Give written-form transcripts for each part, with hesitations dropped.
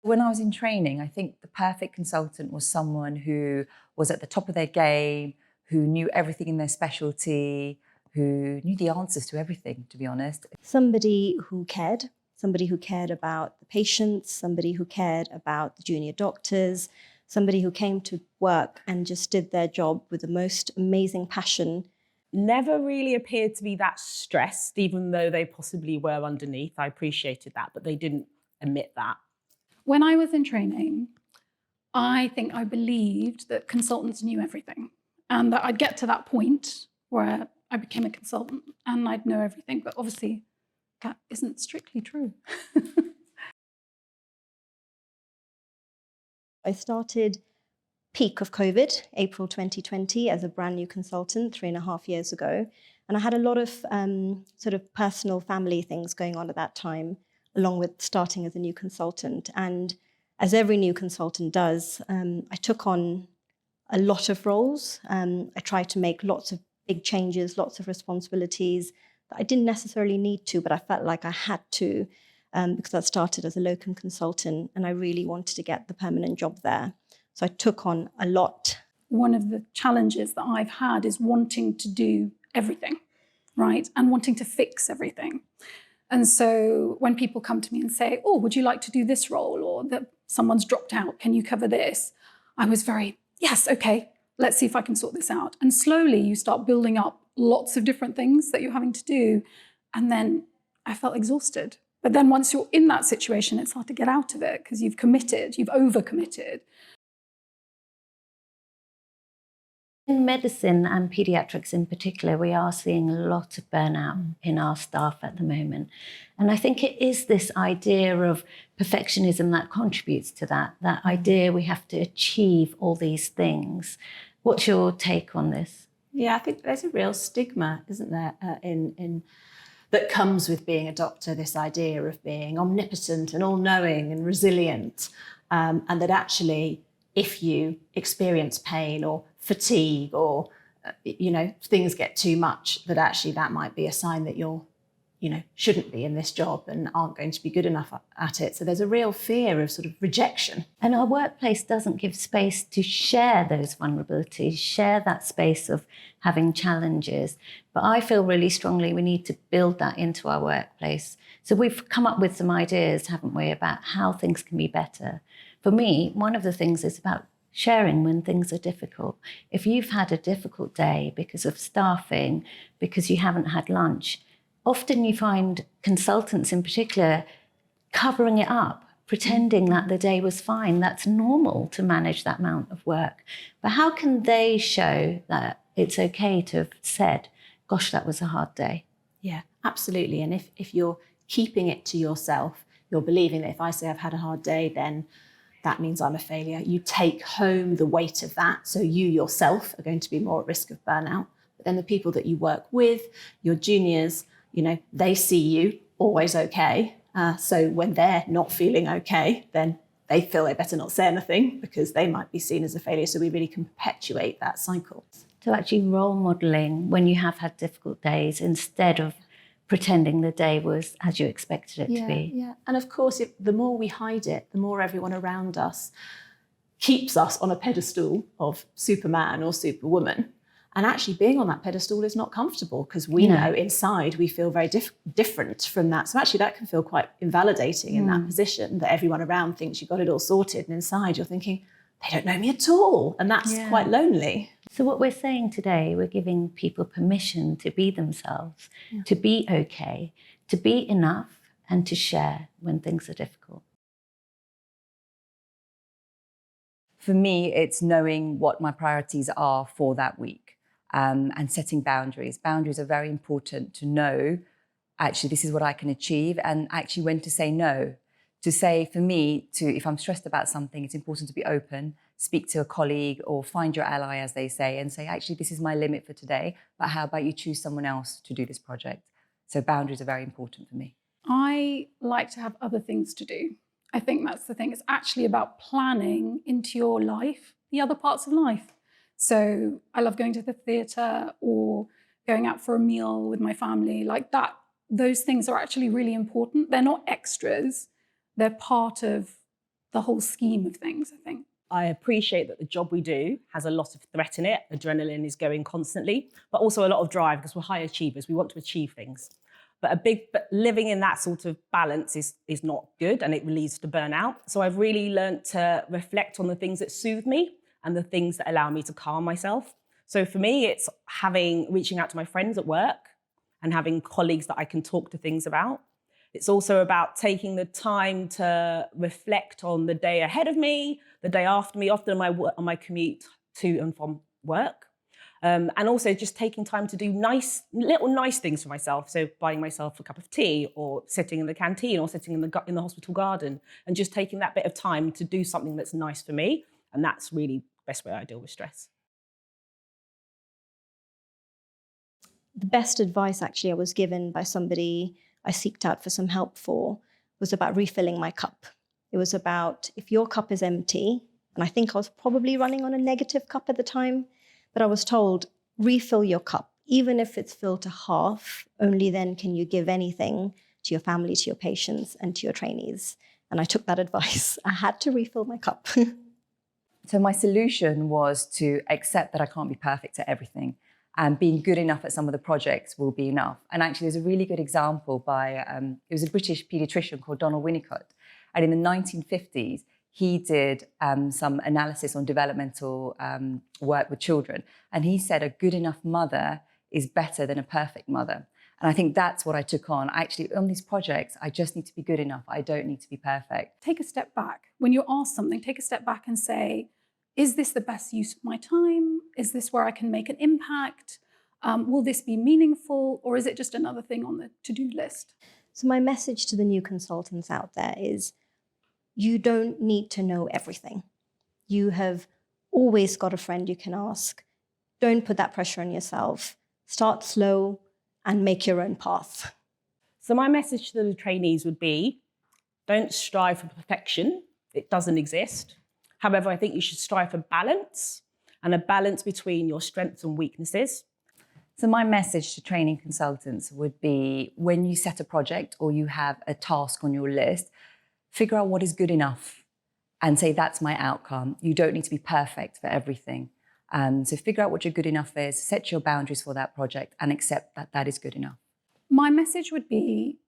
When I was in training, I think the perfect consultant was someone who was at the top of their game, who knew everything in their specialty, who knew the answers to everything, to be honest. Somebody who cared about the patients, somebody who cared about the junior doctors, somebody who came to work and just did their job with the most amazing passion. Never really appeared to be that stressed, even though they possibly were underneath. I appreciated that, but they didn't admit that. When I was in training, I think I believed that consultants knew everything and that I'd get to that point where I became a consultant and I'd know everything, but obviously that isn't strictly true. I started peak of COVID, April 2020, as a brand new consultant 3.5 years ago. And I had a lot of sort of personal family things going on at that time, along with starting as a new consultant. And as every new consultant does, I took on a lot of roles. I tried to make lots of big changes, lots of responsibilities that I didn't necessarily need to, but I felt like I had to because I started as a locum consultant and I really wanted to get the permanent job there. So I took on a lot. One of the challenges that I've had is wanting to do everything, right? And wanting to fix everything. And so when people come to me and say, oh, would you like to do this role? Or that someone's dropped out, can you cover this? I was very, yes, okay, let's see if I can sort this out. And slowly you start building up lots of different things that you're having to do. And then I felt exhausted. But then once you're in that situation, it's hard to get out of it because you've committed, you've overcommitted. In medicine and paediatrics in particular, we are seeing a lot of burnout in our staff at the moment. And I think it is this idea of perfectionism that contributes to that idea we have to achieve all these things. What's your take on this? Yeah, I think there's a real stigma, isn't there, that comes with being a doctor, this idea of being omnipotent and all-knowing and resilient, and that actually if you experience pain or fatigue or, things get too much, that actually that might be a sign that you're, shouldn't be in this job and aren't going to be good enough at it. So there's a real fear of sort of rejection. And our workplace doesn't give space to share those vulnerabilities, share that space of having challenges. But I feel really strongly we need to build that into our workplace. So we've come up with some ideas, haven't we, about how things can be better. For me, one of the things is about sharing when things are difficult. If you've had a difficult day because of staffing, because you haven't had lunch, often you find consultants in particular covering it up, pretending that the day was fine. That's normal to manage that amount of work. But how can they show that it's okay to have said, gosh, that was a hard day? Yeah, absolutely. And if you're keeping it to yourself, you're believing that if I say I've had a hard day, then that means I'm a failure. You take home the weight of that. So you yourself are going to be more at risk of burnout. But then the people that you work with, your juniors, they see you always okay. So when they're not feeling okay, then they feel they better not say anything because they might be seen as a failure. So we really can perpetuate that cycle. So actually role modelling when you have had difficult days instead of pretending the day was as you expected it to be. Yeah, and of course, the more we hide it, the more everyone around us keeps us on a pedestal of Superman or Superwoman. And actually being on that pedestal is not comfortable because we know inside we feel very different from that. So actually that can feel quite invalidating in that position, that everyone around thinks you've got it all sorted. And inside you're thinking, they don't know me at all. And that's quite lonely. So what we're saying today, we're giving people permission to be themselves, to be okay, to be enough, and to share when things are difficult. For me, it's knowing what my priorities are for that week and setting boundaries. Boundaries are very important to know, actually, this is what I can achieve, and actually when to say no. To say, for me, if I'm stressed about something, it's important to be open, speak to a colleague or find your ally, as they say, and say, actually, this is my limit for today, but how about you choose someone else to do this project? So boundaries are very important for me. I like to have other things to do. I think that's the thing. It's actually about planning into your life, the other parts of life. So I love going to the theatre or going out for a meal with my family, like that. Those things are actually really important. They're not extras. They're part of the whole scheme of things, I think. I appreciate that the job we do has a lot of threat in it. Adrenaline is going constantly, but also a lot of drive because we're high achievers. We want to achieve things. But living in that sort of balance is not good, and it leads to burnout. So I've really learned to reflect on the things that soothe me and the things that allow me to calm myself. So for me, it's reaching out to my friends at work and having colleagues that I can talk to things about. It's also about taking the time to reflect on the day ahead of me, the day after me, often on my commute to and from work. And also just taking time to do little nice things for myself. So buying myself a cup of tea, or sitting in the canteen, or sitting in the hospital garden, and just taking that bit of time to do something that's nice for me. And that's really the best way I deal with stress. The best advice actually I was given by somebody I seeked out for some help for was about refilling my cup. It was about, if your cup is empty, and I think I was probably running on a negative cup at the time, but I was told, refill your cup. Even if it's filled to half, only then can you give anything to your family, to your patients, and to your trainees. And I took that advice. I had to refill my cup. So my solution was to accept that I can't be perfect at everything, and being good enough at some of the projects will be enough. And actually, there's a really good example by, it was a British paediatrician called Donald Winnicott. And in the 1950s, he did some analysis on developmental work with children. And he said a good enough mother is better than a perfect mother. And I think that's what I took on. Actually, on these projects, I just need to be good enough. I don't need to be perfect. Take a step back. When you're asked something, take a step back and say, is this the best use of my time? Is this where I can make an impact? Will this be meaningful? Or is it just another thing on the to-do list? So my message to the new consultants out there is, you don't need to know everything. You have always got a friend you can ask. Don't put that pressure on yourself. Start slow and make your own path. So my message to the trainees would be, don't strive for perfection. It doesn't exist. However, I think you should strive for balance, and a balance between your strengths and weaknesses. So my message to training consultants would be, when you set a project or you have a task on your list, figure out what is good enough and say, that's my outcome. You don't need to be perfect for everything. So figure out what your good enough is, set your boundaries for that project, and accept that that is good enough. My message would be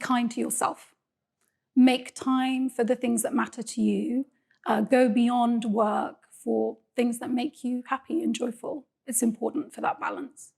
kind to yourself. Make time for the things that matter to you. Go beyond work for things that make you happy and joyful. It's important for that balance.